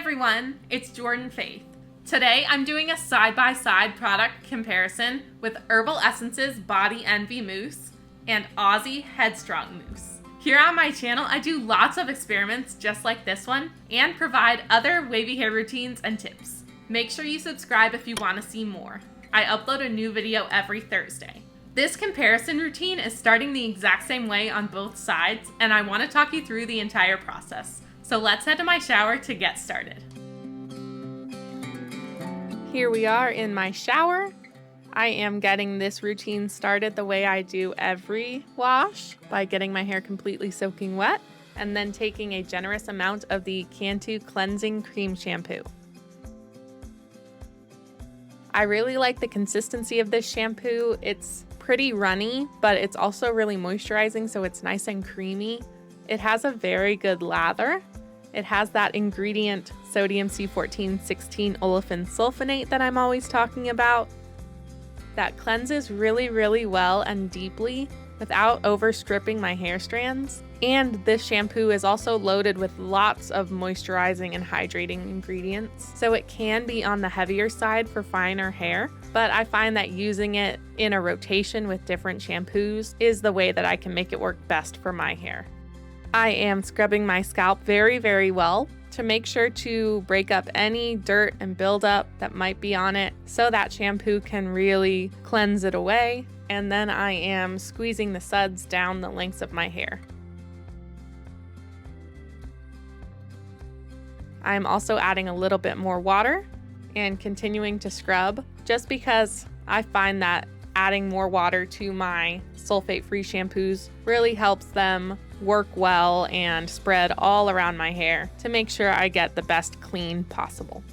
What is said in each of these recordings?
everyone, it's Jordan Faith. Today I'm doing a side-by-side product comparison with Herbal Essences Body Envy Mousse and Aussie Headstrong Mousse. Here on my channel I do lots of experiments just like this one and provide other wavy hair routines and tips. Make sure you subscribe if you want to see more. I upload a new video every Thursday. This comparison routine is starting the exact same way on both sides, and I want to talk you through the entire process. So let's head to my shower to get started. Here we are in my shower. I am getting this routine started the way I do every wash, by getting my hair completely soaking wet and then taking a generous amount of the Cantu Cleansing Cream Shampoo. I really like the consistency of this shampoo. It's pretty runny, but it's also really moisturizing, so it's nice and creamy. It has a very good lather. It has that ingredient sodium C14-16 olefin sulfonate that I'm always talking about. That cleanses really, really well and deeply without over stripping my hair strands. And this shampoo is also loaded with lots of moisturizing and hydrating ingredients, so it can be on the heavier side for finer hair, but I find that using it in a rotation with different shampoos is the way that I can make it work best for my hair. I am scrubbing my scalp very, very well to make sure to break up any dirt and buildup that might be on it so that shampoo can really cleanse it away. And then I am squeezing the suds down the lengths of my hair. I'm also adding a little bit more water and continuing to scrub, just because I find that adding more water to my sulfate-free shampoos really helps them work well and spread all around my hair to make sure I get the best clean possible.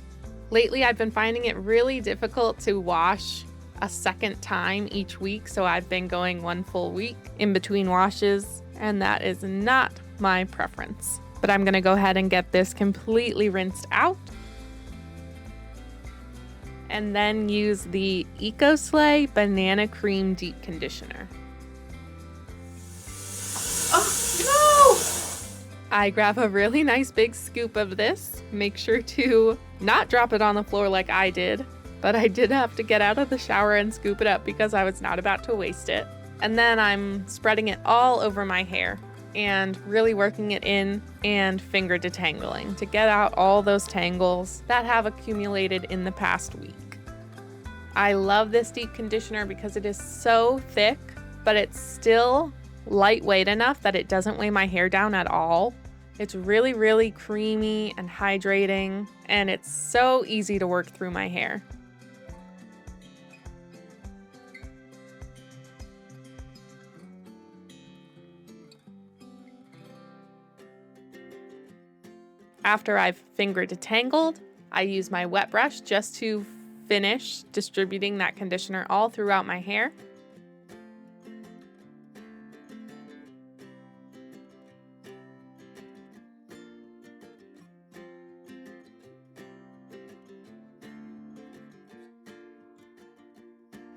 Lately, I've been finding it really difficult to wash a second time each week, so I've been going one full week in between washes, and that is not my preference. But I'm gonna go ahead and get this completely rinsed out and then use the EcoSlay Banana Cream Deep Conditioner. I grab a really nice big scoop of this. Make sure to not drop it on the floor like I did, but I did have to get out of the shower and scoop it up because I was not about to waste it. And then I'm spreading it all over my hair and really working it in and finger detangling to get out all those tangles that have accumulated in the past week. I love this deep conditioner because it is so thick, but it's still lightweight enough that it doesn't weigh my hair down at all. It's really, really creamy and hydrating, and it's so easy to work through my hair. After I've finger detangled, I use my wet brush just to finish distributing that conditioner all throughout my hair.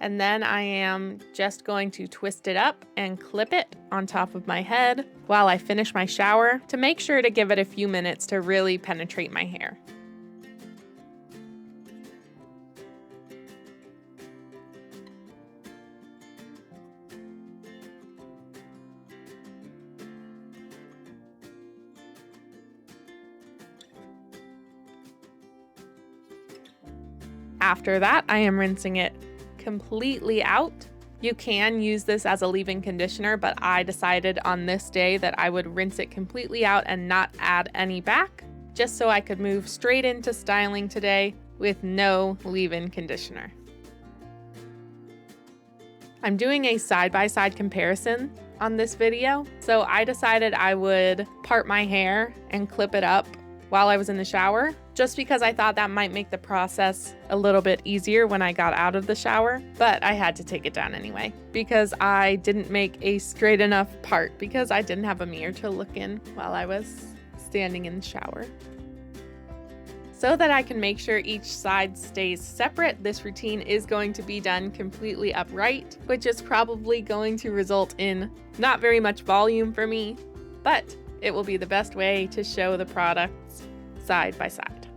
And then I am just going to twist it up and clip it on top of my head while I finish my shower to make sure to give it a few minutes to really penetrate my hair. After that, I am rinsing it completely out. You can use this as a leave-in conditioner, but I decided on this day that I would rinse it completely out and not add any back, just so I could move straight into styling today with no leave-in conditioner. I'm doing a side-by-side comparison on this video, so I decided I would part my hair and clip it up while I was in the shower, just because I thought that might make the process a little bit easier when I got out of the shower, but I had to take it down anyway because I didn't make a straight enough part because I didn't have a mirror to look in while I was standing in the shower. So that I can make sure each side stays separate, this routine is going to be done completely upright, which is probably going to result in not very much volume for me, but it will be the best way to show the products side by side.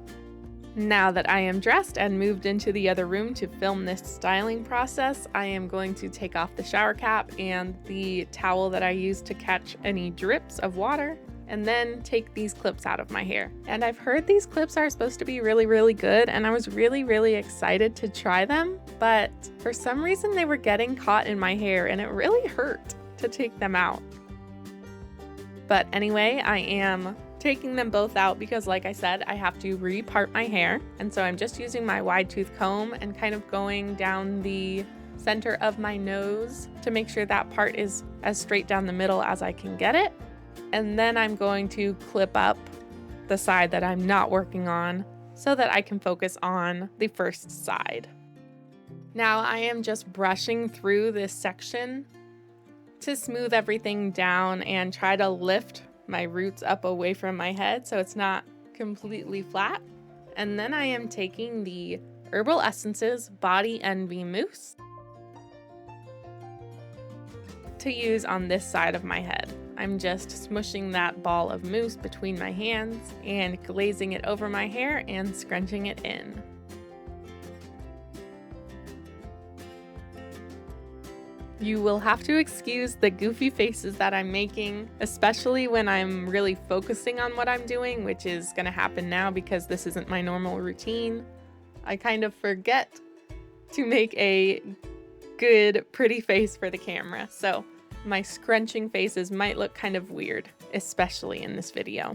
Now that I am dressed and moved into the other room to film this styling process, I am going to take off the shower cap and the towel that I used to catch any drips of water, and then take these clips out of my hair. And I've heard these clips are supposed to be really, really good, and I was really, really excited to try them, but for some reason they were getting caught in my hair and it really hurt to take them out. But anyway, I am taking them both out because, like I said, I have to repart my hair. And so I'm just using my wide tooth comb and kind of going down the center of my nose to make sure that part is as straight down the middle as I can get it. And then I'm going to clip up the side that I'm not working on so that I can focus on the first side. Now I am just brushing through this section to smooth everything down and try to lift my roots up away from my head so it's not completely flat. And then I am taking the Herbal Essences Body Envy Mousse to use on this side of my head. I'm just smushing that ball of mousse between my hands and glazing it over my hair and scrunching it in. You will have to excuse the goofy faces that I'm making, especially when I'm really focusing on what I'm doing, which is going to happen now because this isn't my normal routine. I kind of forget to make a good, pretty face for the camera, so my scrunching faces might look kind of weird, especially in this video.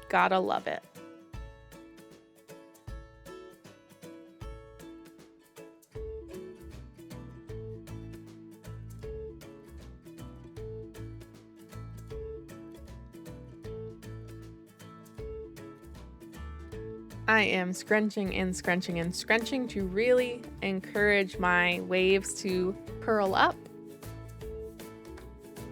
Gotta love it. I am scrunching and scrunching and scrunching to really encourage my waves to curl up.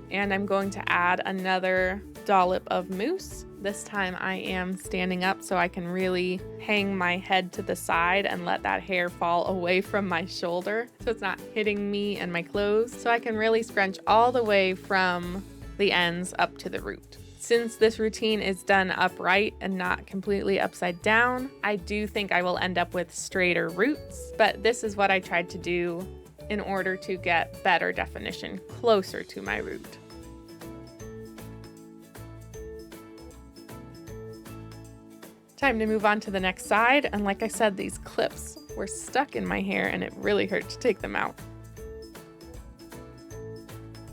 And I'm going to add another dollop of mousse. This time I am standing up so I can really hang my head to the side and let that hair fall away from my shoulder so it's not hitting me and my clothes, so I can really scrunch all the way from the ends up to the root. Since this routine is done upright and not completely upside down, I do think I will end up with straighter roots, but this is what I tried to do in order to get better definition closer to my root. Time to move on to the next side, and like I said, these clips were stuck in my hair and it really hurt to take them out.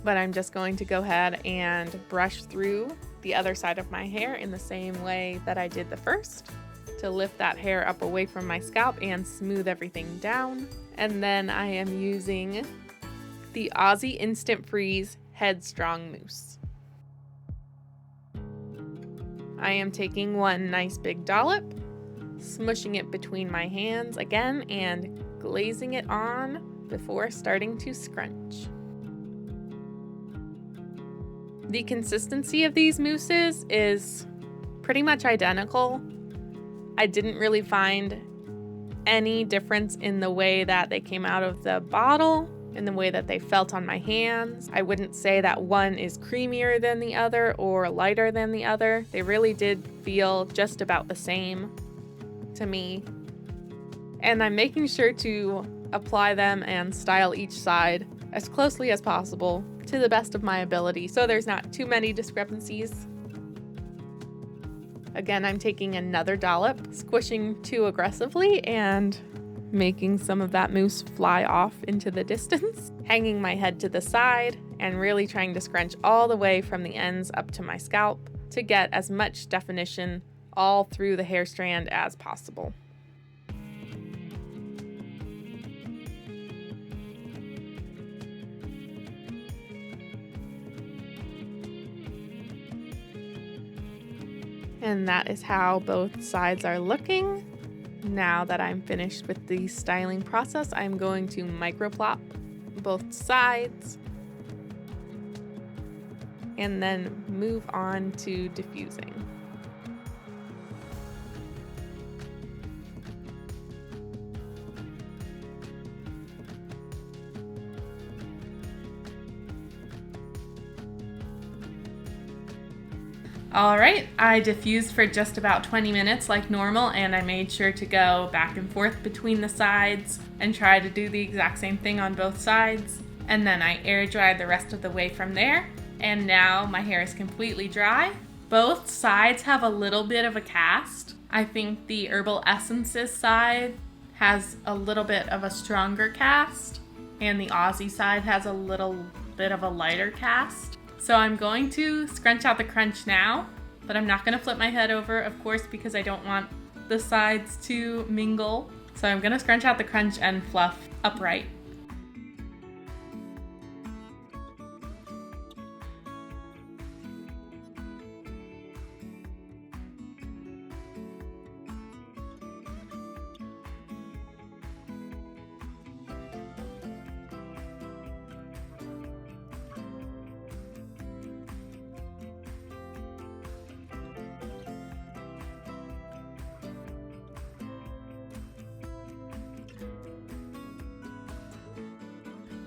But I'm just going to go ahead and brush through the other side of my hair in the same way that I did the first to lift that hair up away from my scalp and smooth everything down. And then I am using the Aussie Instant Freeze Headstrong Mousse. I am taking one nice big dollop, smushing it between my hands again and glazing it on before starting to scrunch. The consistency of these mousses is pretty much identical. I didn't really find any difference in the way that they came out of the bottle, in the way that they felt on my hands. I wouldn't say that one is creamier than the other or lighter than the other. They really did feel just about the same to me. And I'm making sure to apply them and style each side as closely as possible to the best of my ability, so there's not too many discrepancies. Again, I'm taking another dollop, squishing too aggressively and making some of that mousse fly off into the distance, hanging my head to the side and really trying to scrunch all the way from the ends up to my scalp to get as much definition all through the hair strand as possible. And that is how both sides are looking. Now that I'm finished with the styling process, I'm going to microplop both sides and then move on to diffusing. All right, I diffused for just about 20 minutes like normal, and I made sure to go back and forth between the sides and try to do the exact same thing on both sides. And then I air dried the rest of the way from there. And now my hair is completely dry. Both sides have a little bit of a cast. I think the Herbal Essences side has a little bit of a stronger cast, and the Aussie side has a little bit of a lighter cast. So I'm going to scrunch out the crunch now, but I'm not going to flip my head over, of course, because I don't want the sides to mingle. So I'm going to scrunch out the crunch and fluff upright.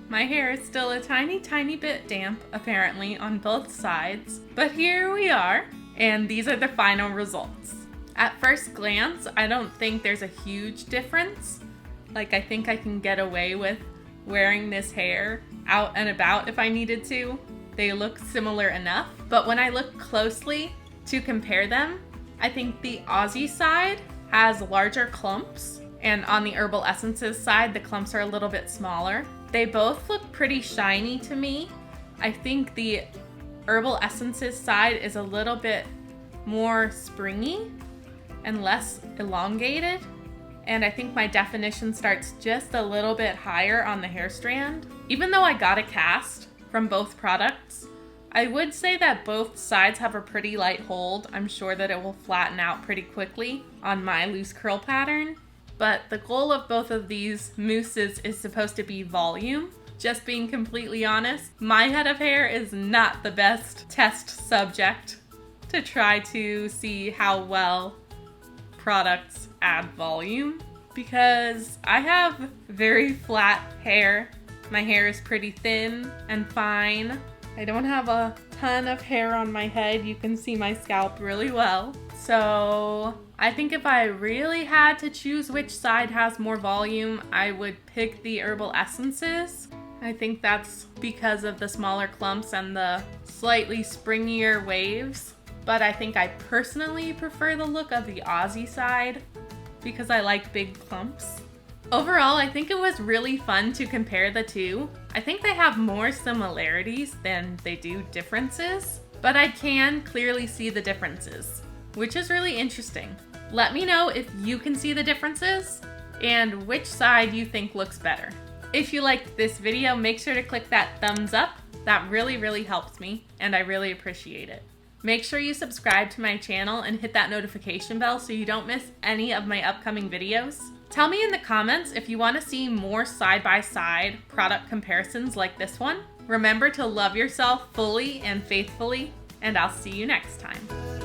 My hair is still a tiny bit damp, apparently, on both sides, but here we are, and these are the final results. At first glance, I don't think there's a huge difference. Like, I think I can get away with wearing this hair out and about if I needed to. They look similar enough, but when I look closely to compare them, I think the Aussie side has larger clumps, and on the Herbal Essences side, the clumps are a little bit smaller. They both look pretty shiny to me. I think the Herbal Essences side is a little bit more springy and less elongated. And I think my definition starts just a little bit higher on the hair strand. Even though I got a cast from both products, I would say that both sides have a pretty light hold. I'm sure that it will flatten out pretty quickly on my loose curl pattern. But the goal of both of these mousses is supposed to be volume. Just being completely honest, my head of hair is not the best test subject to try to see how well products add volume, because I have very flat hair. My hair is pretty thin and fine. I don't have a ton of hair on my head. You can see my scalp really well. So I think if I really had to choose which side has more volume, I would pick the Herbal Essences. I think that's because of the smaller clumps and the slightly springier waves. But I think I personally prefer the look of the Aussie side because I like big clumps. Overall, I think it was really fun to compare the two. I think they have more similarities than they do differences, but I can clearly see the differences, which is really interesting. Let me know if you can see the differences and which side you think looks better. If you liked this video, make sure to click that thumbs up. That really helps me, and I really appreciate it. Make sure you subscribe to my channel and hit that notification bell so you don't miss any of my upcoming videos. Tell me in the comments if you want to see more side-by-side product comparisons like this one. Remember to love yourself fully and faithfully, and I'll see you next time.